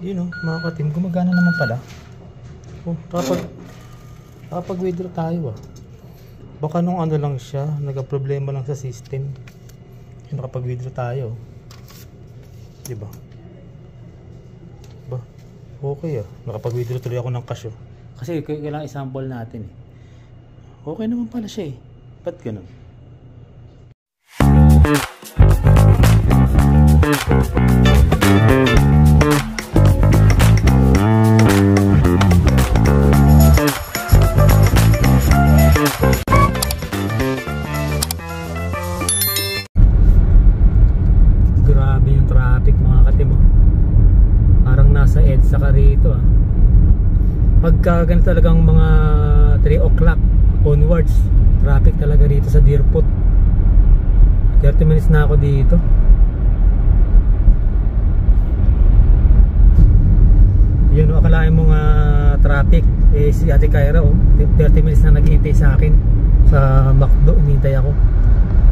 Yun o, mga katim, gumagana naman pala. Oh, nakapag-withdraw tayo ah. Baka nung ano lang siya, nagka-problema lang sa system. Yung nakapag-withdraw tayo. Diba? Ba? Okay ah. Nakapag-withdraw tuloy ako ng cash oh. Kasi kailangan i-sample natin eh. Okay naman pala siya eh. Ba't ganun? Grabe yung traffic mga katimo. Parang nasa EDSA ka rito ah. Pagka ganito talagang mga 3 o'clock onwards, traffic talaga dito sa Deerfoot. 30 minutes na ako dito. Yun o, akalain mo nga traffic eh, si Ate Kyra o 30 minutes na naghihintay sa akin sa McDo, hinihintay ako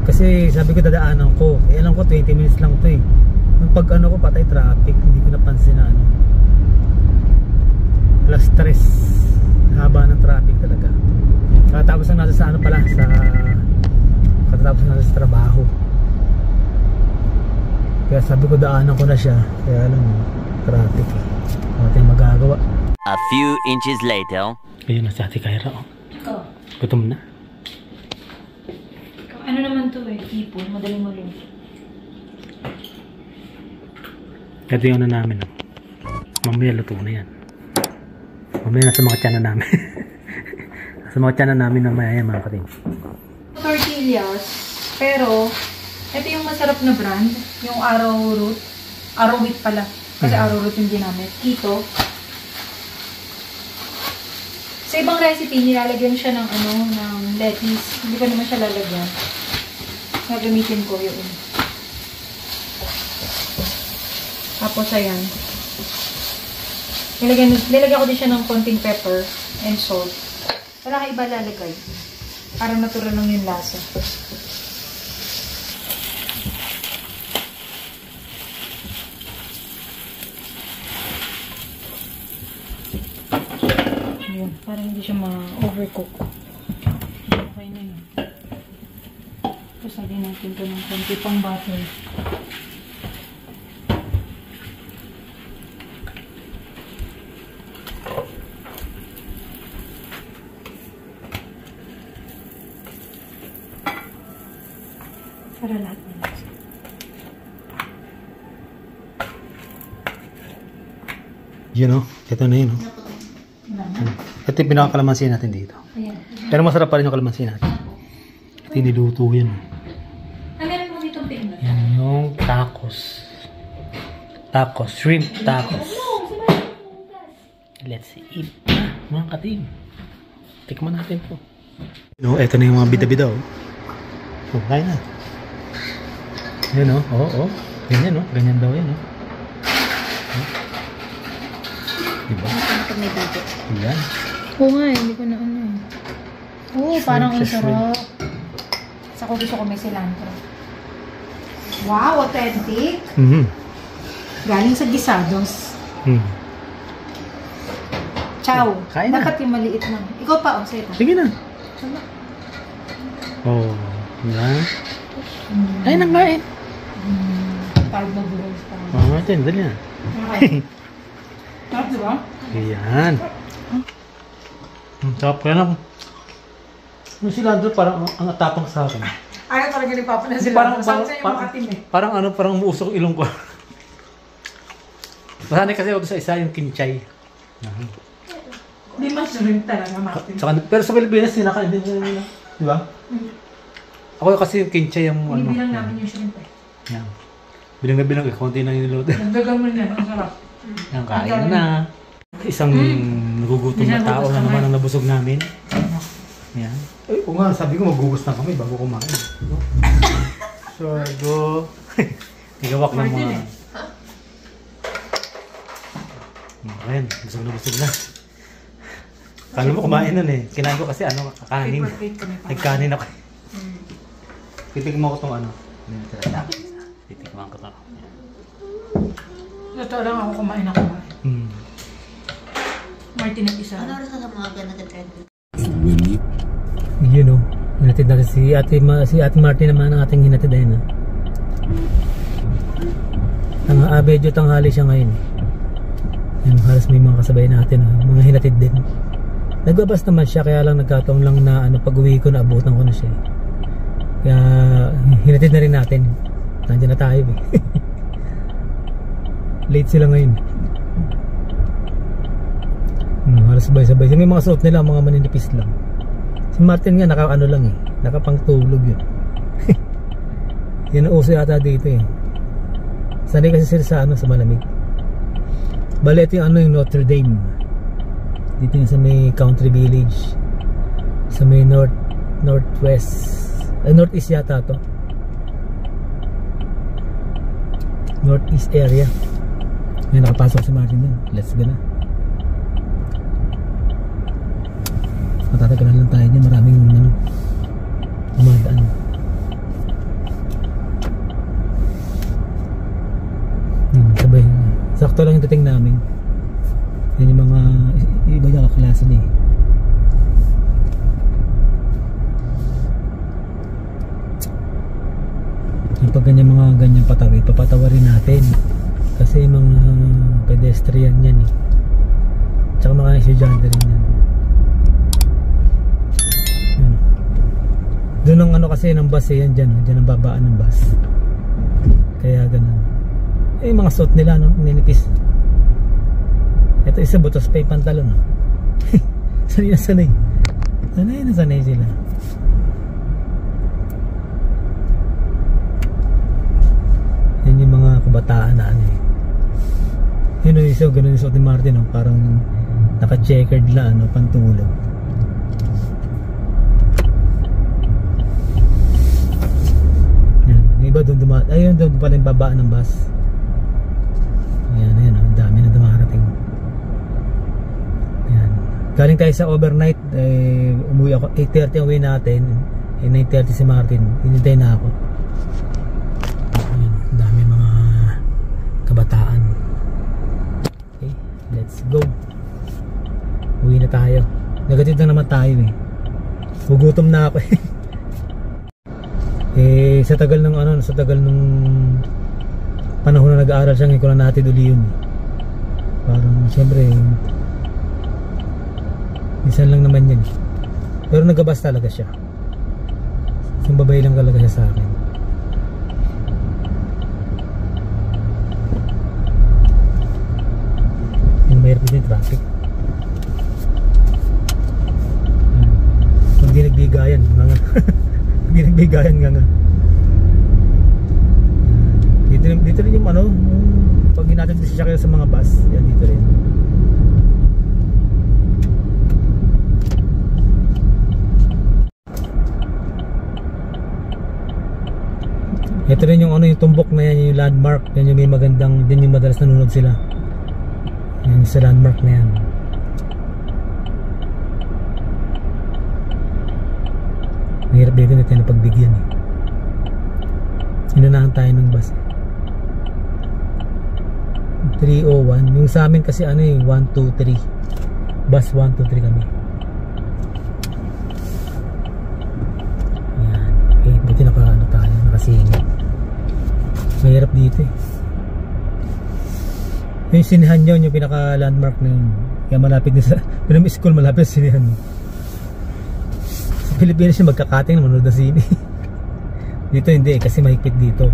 kasi sabi ko dadaanan ko eh, alam ko 20 minutes lang to eh. Nung pag ano ko patay traffic, hindi ko napansin na ano, alas 3 haba ng traffic talaga. Katapos ang nasa sa ano pala, sa katapos nasa sa trabaho, kaya sabi ko daanan ko na siya, kaya alam mo traffic, wala tayong magagawa. A few inches later. Ayun na si Ate Kyra oh. Gutom na. Ano naman to eh, ipon, madaling maluto. Ito yung ano namin oh. Mamaya luto na yan. Mamaya nasa mga tiyanan namin. Nasa mga tiyanan namin na maya yan mga kating. Tortillas, pero ito yung masarap na brand, yung Arrowroot. Arrowwheat pala. Kasi Arrowroot yung ginamit. Keto. Sa ibang recipe, nilalagyan siya ng ano, ng lettuce. Hindi ko naman siya lalagyan. Gagamitin ko yun. Tapos ayan. Nilagyan ko din siya ng konting pepper and salt. Wala ka iba lalagay. Para natural lang yung lasa. Ayan, para hindi siya ma-overcook. Okay na yun. Tapos lagyan natin ito ng konti pang butter. Para lahat na lasa. Yun o, ito na yun o. Ito yung pinakakalamansi natin dito. Ayan. Pero masarap pa rin yung kalamansi natin. Ito yung niluto yun. Meron mo dito pigment. Yan yung tacos. Tacos, shrimp tacos. Let's eat na mga kating. Tikman natin po. No, ito na yung mga bida-bida o. Oh, kaya na. Yan o, oo. Ganyan o, ganyan daw yan o. Diba? Ito may dito. Yan. Oo nga eh, hindi ko na ano eh. Oo, parang ang sarap. Sa ko gusto ko may cilantro. Wow, authentic. Galing sa Gisados. Chow. Kain na. Dapat yung maliit lang. Ikaw pa, sa'yo pa. Sige na. Oh, yan. Kain na, kain. Parang mabuhos pa. Oo, natin, dali na. Okay. Sarap, diba? Ayan. Sarap kaya lang. Yung cilantro parang ang atapang sa akin. Ayaw talaga ni Papa na sila. Parang ano, parang umuusok ilong ko. Masanay kasi ako sa isa yung kinchay. Hindi mas rin talaga, Martin. Pero sa Pilipinas, sinakain din nila. Di ba? Ako kasi yung kinchay yung ano. Binibilang namin yung shrimp eh. Yan. Bilang na bilang, konti na yung niluto. Nagdagan mo na, ang sarap. Yan, kain na. Isang nagugutom na tao na naman ang nabusog namin. Yan. Eh, o nga, sabi ko magugos na kami bago kumain. Sorgo. Tigawak ng mga... Ayan, busog na. Kala mo kumain nun eh. Kinain ko kasi ano, kakanin. Nagkanin ako. Titigman ko itong ano. Titigman ko ito. Totoo lang ako kumain. Martin at isa. Ano oras ka sa mga ganagad? Yun o. Hinatid natin si Ate Martin naman ang ating hinatid ayun. Medyo tanghali siya ngayon. Yan, halos may mga kasabay natin. Mga hinatid din. Nagbabas naman siya kaya lang nagkataon lang na pag uwi ko naabutan ko na siya. Kaya hinatid na rin natin. Nandiyan na tayo eh. Late sila ngayon. Halos sabay-sabay. May mga suot nila, mga maninipis lang. Si Martin nga naka-ano lang eh. Nakapangtulog yun. Yan ang uso yata dito eh. Sanay kasi sila sa malamig. Bale ito yung yung Notre Dame. Dito yung sa may country village. Sa may northwest. Northeast yata to. Northeast area. Ngayon nakapasok si Martin dun. Let's go na. Matatagalan lang tayo niya. Maraming umadaan. Sabay. Sakto lang yung dating namin. Yan yung mga iba niya kaklase niya eh. Yung pag ganyang patawid, papatawarin natin kasi mga pedestrian yan eh, tsaka mga estudyante rin yan. Doon ang kasi ng bus eh, yan dyan ang babaan ng bus, kaya ganun yung mga suot nila ninipis. Ito isa butos pa yung pantalon sanay sila. Yan yung mga kabataan na yun yung isa, ganun yung suot ni Martin parang naka-checkered la pantulog. Yan, yung iba doon ayun doon pala yung babaan ng bus. Ayan, ang dami na dumarating. Ayan. Galing tayo sa overnight, umuwi ako 8:30 ang uwi natin, 9:30 si Martin, hinintay na ako. Ayan, dami mga kabataan. Okay, let's go. Uwi na tayo. Negative lang naman tayo eh. Gugutom na ako sa tagal ng panahon na nag-aaral siya, ngayon ko na natin uli yun. Parang syempre minsan lang naman yan pero nagabas talaga siya. Sumbabay lang talaga siya sa akin. Yung mayroon din yung traffic. Pag di nagbigayan nga pag di nagbigayan nga dito rin yung pag ginatid siya kayo sa mga bus, yan dito rin. Ito rin yung yung tumbok na yan, yung landmark, yan yung may magandang, din yung madalas nanonood sila. Yan sa landmark na yan. Mahirap dito na tayo na pagbigyan eh. Inunahan tayo ng bus 301. Yung sa amin kasi 1, 2, 3. Bus 1, 2, 3 kami. Ayan. Okay, buti tayo, nakasingit. Mahirap dito eh. Yung sinihan yun, yung pinaka landmark na yun. Kaya malapit din sa Pinam School, malapit sa sinihan. Sa Pilipinas yung magkakating na manood na sini. Dito hindi eh, kasi mahigpit dito.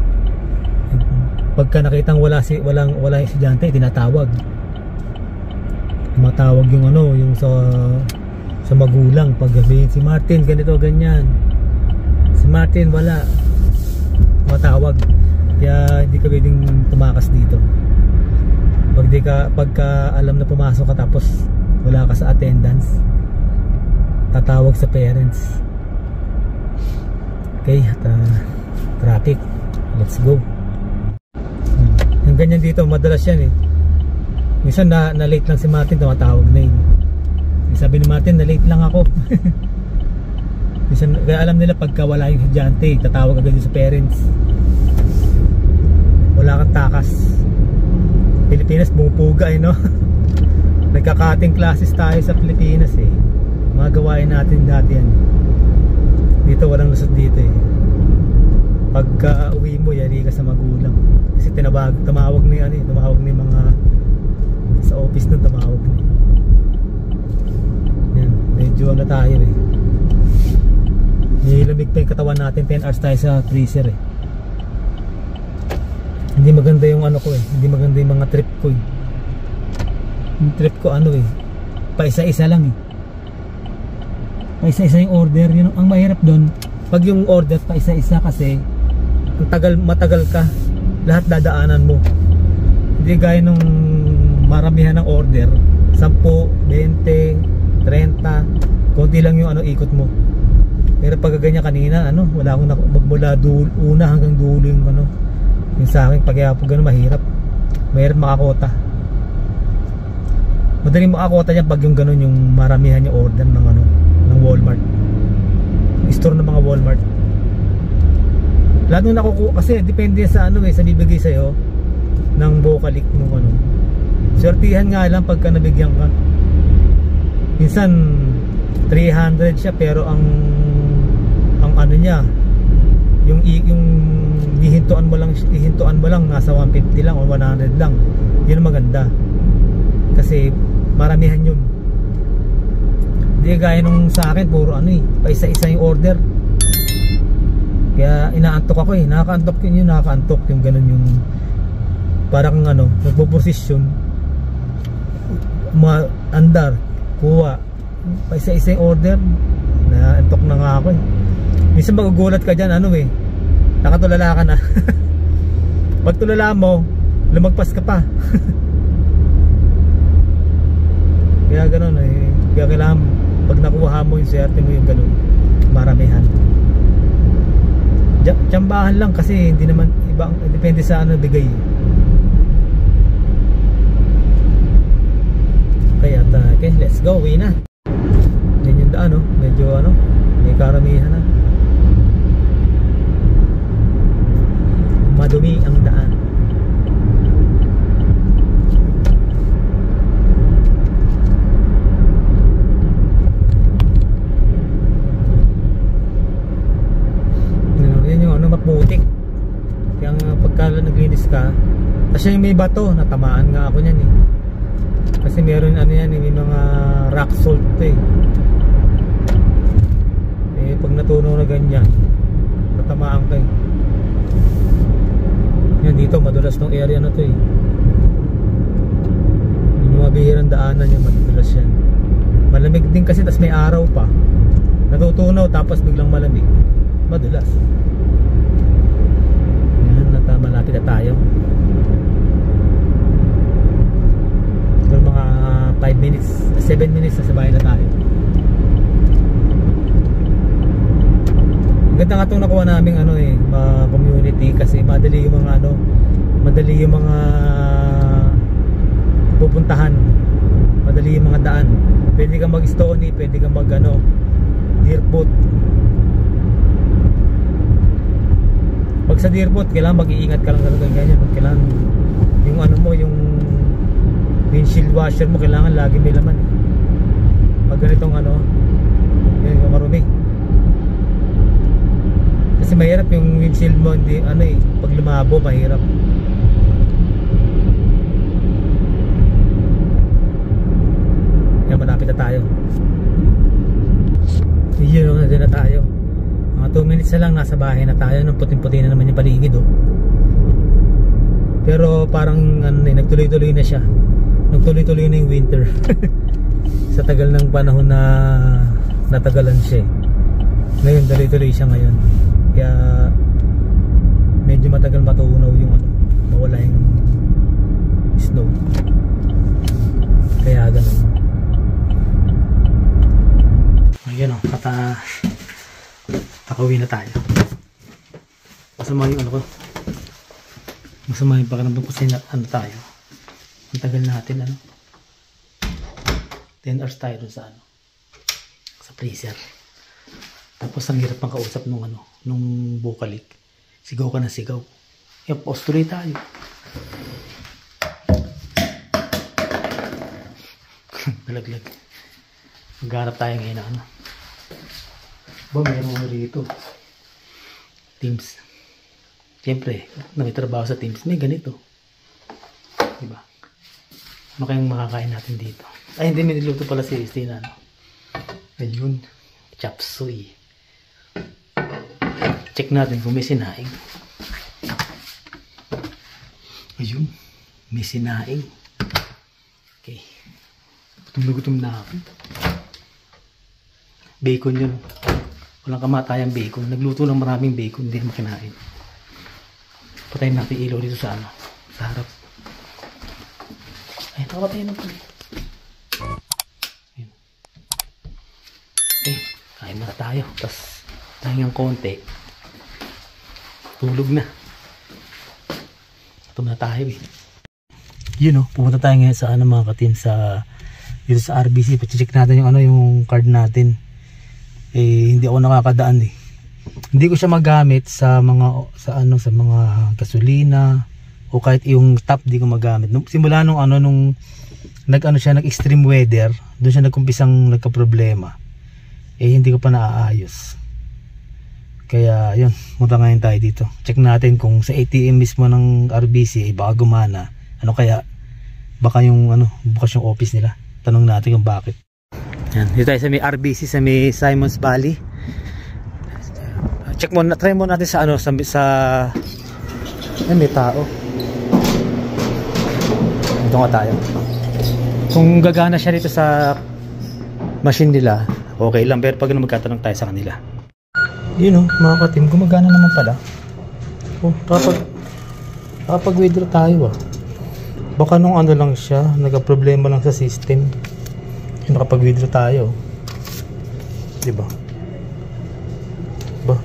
Pagka nakitang walang estudyante, tinatawag. Tumatawag yung yung sa magulang. Pag sabihin si Martin ganito ganyan, si Martin wala, tumatawag. Kaya hindi ka pwedeng tumakas dito. Pagka alam na pumasok ka tapos wala ka sa attendance, tatawag sa parents. Okay, traffic. Let's go. Yung ganyan dito, madalas yan eh. Minsan na late lang si Martin, tumatawag na yun. Sabi ni Martin, na late lang ako. Minsan, kaya alam nila pagka wala yung estudyante, tatawag agad sa parents. Wala kang takas. Pilipinas bumupuga no. Nagka-cutting classes tayo sa Pilipinas mga gawain natin dati yan. Dito walang lusot dito pagka uwi mo yari ka sa magulang kasi tumawag ni mga sa office nun, tumawag ni yan, medyo tayo nilamig pa yung katawan natin. 10 hours tayo sa freezer hindi maganda yung hindi maganda yung mga trip ko yung trip ko pa isa-isa lang pa isa-isa yung order. Yun ang mahirap doon pag yung order pa isa-isa kasi matagal ka lahat dadaanan mo. Hindi gaya nung maramihan ng order 10, 20, 30 konti lang yung ikot mo. Pero pag ganyan kanina wala akong magmula una hanggang dulo yung yung sa akin. Pag kaya po gano'n mahirap makakota. Madaling makakota niya pag yung gano'n yung maramihan yung order ng Walmart, yung store ng mga Walmart. Lahat nung nakukuha kasi depende sa sa bibigay sa'yo ng Vocalic mo swertihan nga lang pagka nabigyan ka. Minsan 300 siya pero ang niya yung hihintuan mo lang nasa 150 lang o 100 lang. Yun ang maganda kasi maramihan yun. Hindi gaya nung sa akin puro pa isa-isa yung order. Kaya inaantok ako nakakaantok yung ganun yung parang nagpo-posisyon andar kuha pa isa-isa yung order. Naantok na nga ako minsan magugulat ka dyan nakatulala ka na pag tulala mo lumagpas ka pa kaya ganun kaya kailangan pag nakuha mo yung swerte mo yung ganun maramihan. Tsambahan lang kasi hindi naman ibang depende sa bigay. Kaya okay, let's go, uwi na. Yan yung daan medyo may karamihan na. Madumi ang daan. Maputik. Kaya pagka naglinis ka, kasi yung may bato, natamaan nga ako niyan kasi meron yan may mga rock salt pag natunaw na ganyan natamaan ka yan. Dito madulas tong area na to yung mabihirang daanan yan, madulas yan. Malamig din kasi tas may araw pa, natutunaw tapos biglang malamig, madulas. Malapit na tayo. Pero mga 5 minutes 7 minutes sa bahay na tayo. Ganda nga itong nakuha namin community kasi madali yung mga pupuntahan, madali yung mga daan. Pwede kang mag-stony, pwede kang deerfoot. Pag sa deerfoot, kailangan mag-iingat ka lang talaga ganyan. Kailangan yung yung windshield washer mo kailangan lagi may laman. Pag ganitong yun yung marumi. Kasi mahirap yung windshield mo, hindi pag lumabo mahirap. Yan, malapit na tayo. Yun, nandun na tayo. Mga 2 minutes na lang nasa bahay na tayo. Nung puting-puti na naman yung paligid pero parang nagtuloy-tuloy na siya. Nagtuloy-tuloy na yung winter. Sa tagal ng panahon na natagalan siya ngayon tuloy-tuloy siya ngayon. Kaya medyo matagal matunaw yung mawala yung snow. Kaya ganun. Ayun Nakauwi na tayo. Masama yung masama yung pakiramdam kasi tayo. Ang tagal natin 10 hours tayo dun sa sa freezer. Tapos ang hirap pang kausap nung Vocalic. Sigaw ka na sigaw. Yan, post tuloy tayo. Nalaglag. Maghanap tayo ngayon na ano. Ba, meron mo rito. Teams. Siyempre, na may trabaho sa Teams, may ganito. Diba? Ano kayang makakain natin dito? Ay, hindi, may niluto pala si Estina. No? Ayun. Chop suey. Check natin kung may sinaing. Ayun. May sinaing. Okay. Gutom na ako. Bacon yun. Walang kamatayang bacon. Nagluto ng maraming bacon. Hindi naman kinain. Patayin natin ilaw dito sa ano. Sa harap. Ay, nakapatayin na pala. Ayun. Okay. Kain muna tayo. Tapos tahingang konti. Tulog na. Gutom na tayo eh. Yun o. Pumunta tayo ngayon sa ano mga katim sa dito sa RBC. Pacheck natin yung ano yung card natin. Eh hindi ako nakakadaan eh. Hindi ko siya magamit sa mga sa mga gasolina o kahit yung top di ko magamit. Simula nung nag-extreme weather, doon siya nagkumpisang nagka-problema. Eh hindi ko pa naaayos. Kaya yun, punta ngayon tayo dito. Check natin kung sa ATM mismo ng RBC baka gumana. Ano kaya baka yung bukas yung office nila. Tanong natin kung bakit. Yan, dito tayo sa may RBC sa may Simons Valley. Check mo, try mo natin sa may tao. Ito nga tayo. Kung gagana siya dito sa machine nila, okay lang, pero pag magkatanong tayo sa kanila. Yun mga katim, gumagana naman pala. Oh, kapag withdraw tayo baka nung lang siya, nagka-problema lang sa system. Nakapag-withdraw tayo. Diba? Ba?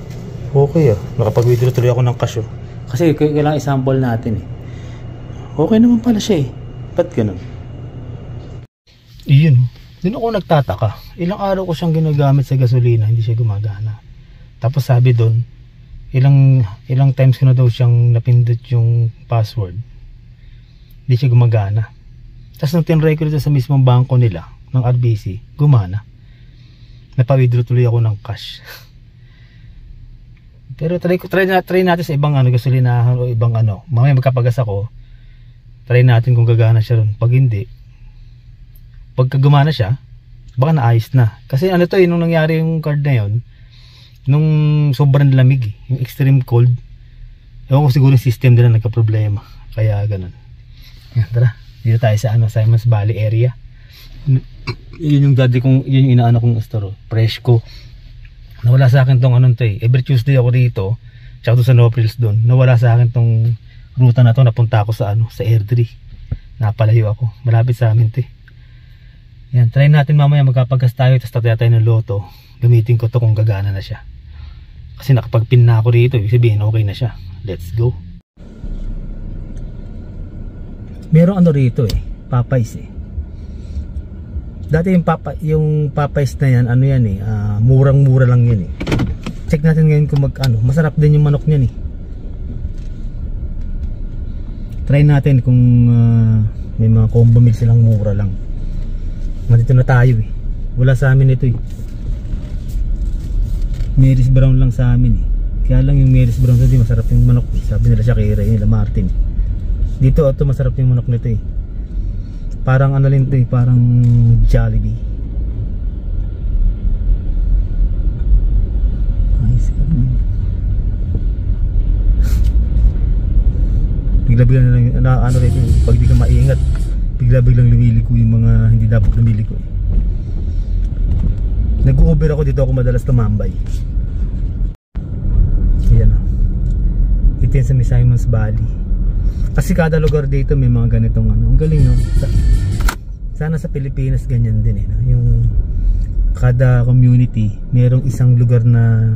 Okay nakapag-withdraw tuloy ako ng cash Kasi kailangan i-sample natin eh. Okay naman pala siya eh. Ba't ganun? Iyon. Doon ako nagtataka. Ilang araw ko siyang ginagamit sa gasolina, hindi siya gumagana. Tapos sabi doon, ilang times ko na daw siyang napindot yung password. Hindi siya gumagana. Tapos nung tinry ko dito sa mismong bangko nila ng RBC, gumana. Napawithdraw tuloy ako ng cash. Pero try natin sa ibang gasolinahan o ibang mamaya magkapagas ako, try natin kung gagana siya ron. Pag hindi, pagka gumana siya, baka naayos na. Kasi nung nangyari yung card na yon, nung sobrang lamig yung extreme cold, ewan ko siguro yung system nila nagka-problema. Kaya ganun. Yan, tara. Dito tayo sa Simons Valley area. Yun yung dati kong, yun yung inaano kong store, Freshco. Nawala sa akin tong every Tuesday ako dito, tsaka to sa Noprils doon. Nawala sa akin tong ruta na to, napunta ako sa sa Airdrie. Napalayo ako, malapit sa amin Yan, try natin mamaya magkapagas tayo, tapos tataya tayo ng loto. Gamitin ko to kung gagana na siya. Kasi nakapag-pin na ako dito, ibig sabihin okay na siya. Let's go. Merong rito Popeyes Dati yung Popeyes na yan, murang-mura lang yan Check natin ngayon kung masarap din yung manok niyan Try natin kung may mga combo meal silang mura lang. Dito na tayo Wala sa amin ito Mary's Brown lang sa amin Kaya lang yung Mary's Brown hindi masarap yung manok Sabi nila Shakira, nila Martin. Dito masarap yung manok nito Parang parang Jollibee. Nice. Bigla-bigla na lang pag di ka maingat, bigla-biglang lumiliko yung mga hindi dapat lumiliko Nag-Uber ako dito, ako madalas tumambay. Ayan Ito yan sa may Simons Valley. Kasi kada lugar dito may mga ganitong ang galing sana sa Pilipinas ganyan din yung kada community merong isang lugar na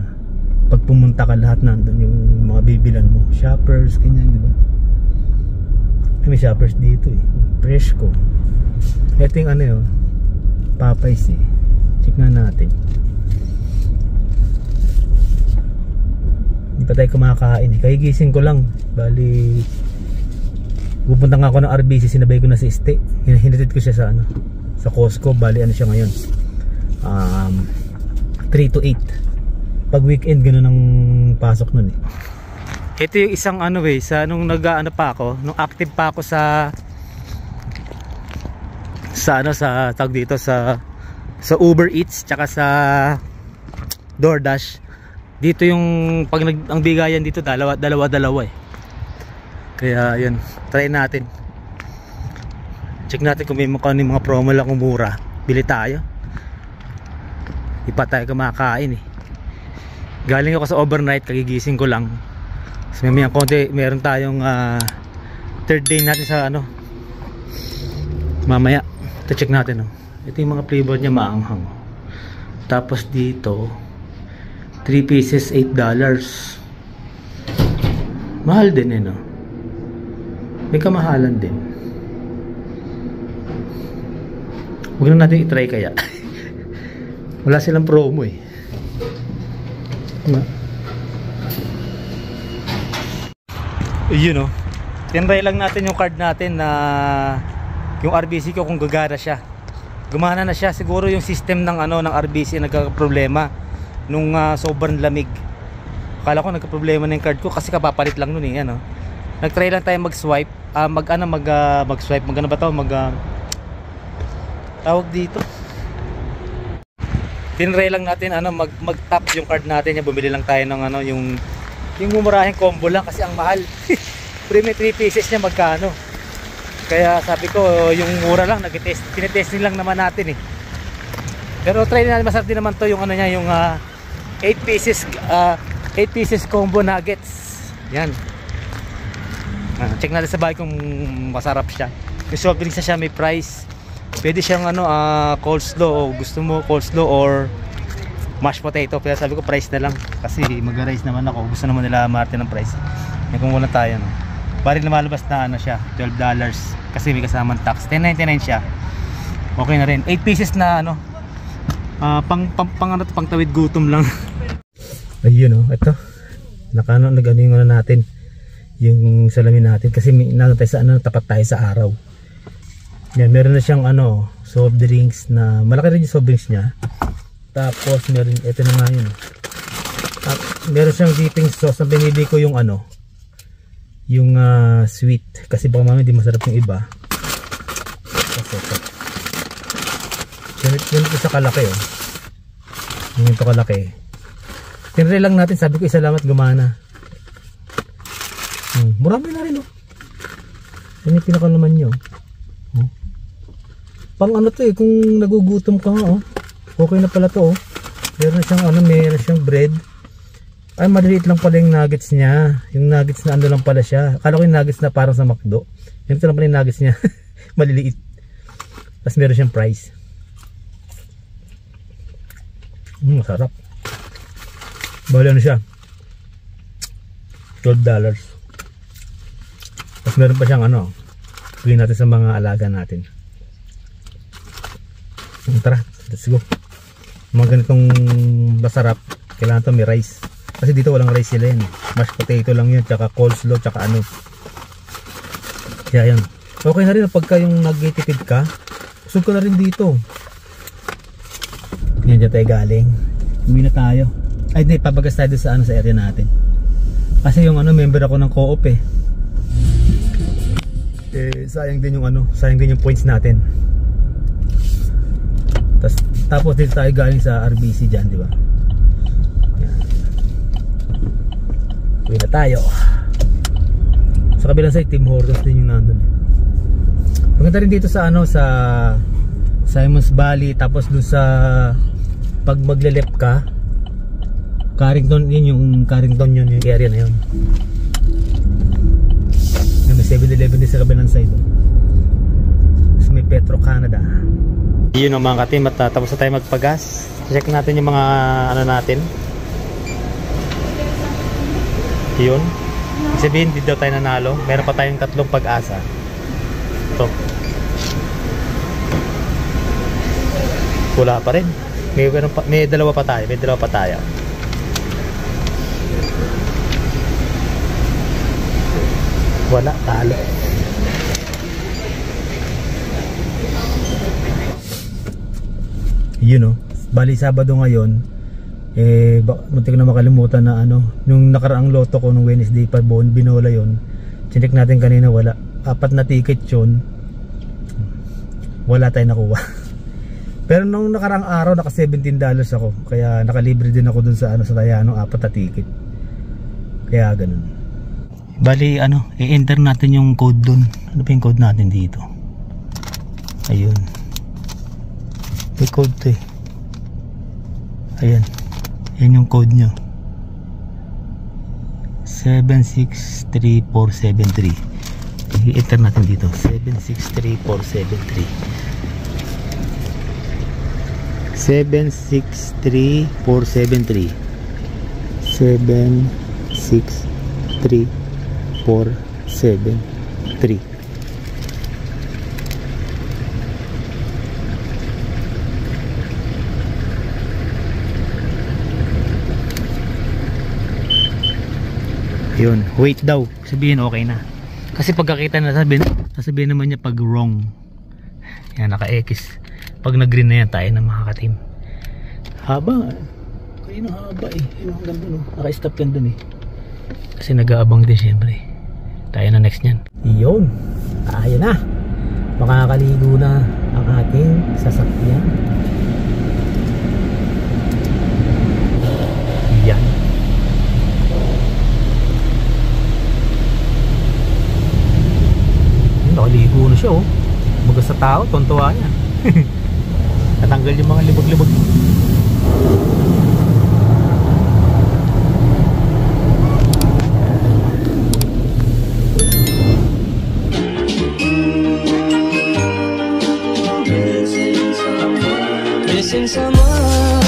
pag pumunta ka lahat nandun yung mga bibilan mo, shoppers ganyan, di ba? May shoppers dito Freshco. Ito yung Popeyes check nga natin. Hindi pa tayo kumakain kagigising ko lang, bali pupunta nga ako ng RBC, sinabay ko na si Este. Hinatid ko siya sa sa Costco. Bali ano siya ngayon, 3 to 8. Pag weekend ganun ang pasok nun eh. Ito yung isang ano sa nung nag-ano pa ako, nung active pa ako sa tawag dito sa Uber Eats tsaka sa DoorDash. Dito yung pag ang bigayan dito dalawa eh. Kaya yun, try natin. Check natin kung may mga promo lang kung mura. Bili tayo. Di pa tayo kumakain eh. Galing ako sa overnight, kagigising ko lang. So may konti, meron tayong third day natin sa ano. Mamaya, ito check natin oh. Ito yung mga flavor niya, maanghang. Tapos dito 3 pieces $8. Mahal din eh no. May kamahalan din. Huwag na natin i-try kaya. Wala silang promo eh. Yun o. Tinry lang natin yung card natin na yung RBC ko kung gagana siya. Gumana na siya. Siguro yung system ng ng RBC nagka-problema nung sobrang lamig. Akala ko nagka-problema na yung card ko kasi kapapalit lang nun eh. Nag-try lang tayo mag-swipe. Mag-swipe. Magano ba to? Tawag dito. Tinry lang natin mag-tap yung card natin. Bumili lang tayo ng yung mumurahing combo lang kasi ang mahal. Premium 3 pieces niya magkano. Kaya sabi ko yung mura lang, tinetesting lang naman natin eh. Pero try natin, masarap din naman to yung yung 8 pieces combo nuggets. Yan. Check natin sa bahay kung masarap siya. Yung soft drinks na siya may price. Pwede siyang coleslaw o gusto mo coleslaw or mashed potato. Pero sabi ko price na lang kasi mag-rice naman ako. Gusto naman nila Martin ng price. Yan kung muna tayo Bari na malabas na siya, $12 kasi may kasamang tax. $10.99 siya. Okay na rin. 8 pieces na pang tawid gutom lang. Ayun ito. Nag-ano yung natin. Yung salamin natin kasi tayo sa tapat tayo sa araw. Yan, meron na siyang soft drinks na malaki rin yung soft drinks niya. Tapos meron ito na nga yun. At meron siyang dipping sauce na binili ko yung yung sweet kasi baka mamaya di masarap yung iba. Ganito sa kalaki ganito kalaki. Tinry lang natin, sabi ko isalamat gumana. Marami na rin yan yung pinakalaman nyo. Pang to kung nagugutom ka okay na pala to meron siyang bread. Ay maliliit lang pala yung nuggets niya. Yung nuggets na lang pala siya. Akala ko yung nuggets na parang sa McDo. Yung lang pala yung nuggets niya. Maliliit. Tapos meron siyang price. Masarap. Bali siya, $12. Tapos meron pa siyang bigyan natin sa mga alaga natin. Tara, let's go. Mga ganitong masarap, kailangan to may rice. Kasi dito walang rice sila mashed potato lang yun, tsaka coleslaw, tsaka kaya yan. Okay na rin pagka yung nagtitipid ka, usog ka na rin dito. Yan dyan tayo galing. Uwi na tayo. Ay hindi, pabagas tayo sa sa area natin. Kasi yung member ako ng co-op sayang din yung points natin. Tapos dito tayo galing sa RBC dyan, di ba? Uwi na tayo. Sa kabilang side, Tim Hortons din yung nandun. Maganda rin dito sa sa Simons Valley. Tapos dun sa pag magle-left ka, Carrington, yung area na yun. May 7-Eleven din sa kabilang side. Tapos may Petro Canada. Yun mga katim, at tapos na tayo magpagas. Check natin yung mga natin. Yun. Ibig sabihin, hindi daw tayo nanalo. Meron pa tayong 3 pag-asa. Ito. Wala pa rin. May dalawa pa tayo. Wala, talo. Yun oh. Bali Sabado ngayon. Muntik na makalimutan na ano. Yung nakaraang loto ko nung Wednesday pa binola yun. Chinek natin kanina wala. 4 na ticket yun. Wala tayong nakuha. Pero nung nakaraang araw naka $17 ako. Kaya nakalibre din ako dun sa ano sa Tayano 4 na ticket. Kaya ganun. Bali ano, i-enter natin yung code dun. Ano pa yung code natin dito? Ayun. May code to eh. Ayan. Yan yung code nyo. 763473. I-enter natin dito. 763473. 763473. 763473. Yun, wait daw. Sabihin okay na. Kasi pagkakita na sabihin naman niya pag wrong. Yan, naka-X. Pag nag-green na yan, tayo na makakatim. Haba. Kaya haba eh. Yun hanggang dun. Naka-stop yan dun eh. Kasi nag-aabang din syempre. Tayo na next nyan. Yun. Tayo na. Makakaligo na ang ating sasakyan. Yan. Nakaligo na siya oh. Bagas sa tao, tontuwa yan. Natanggal yung mga libag-libag. Missing someone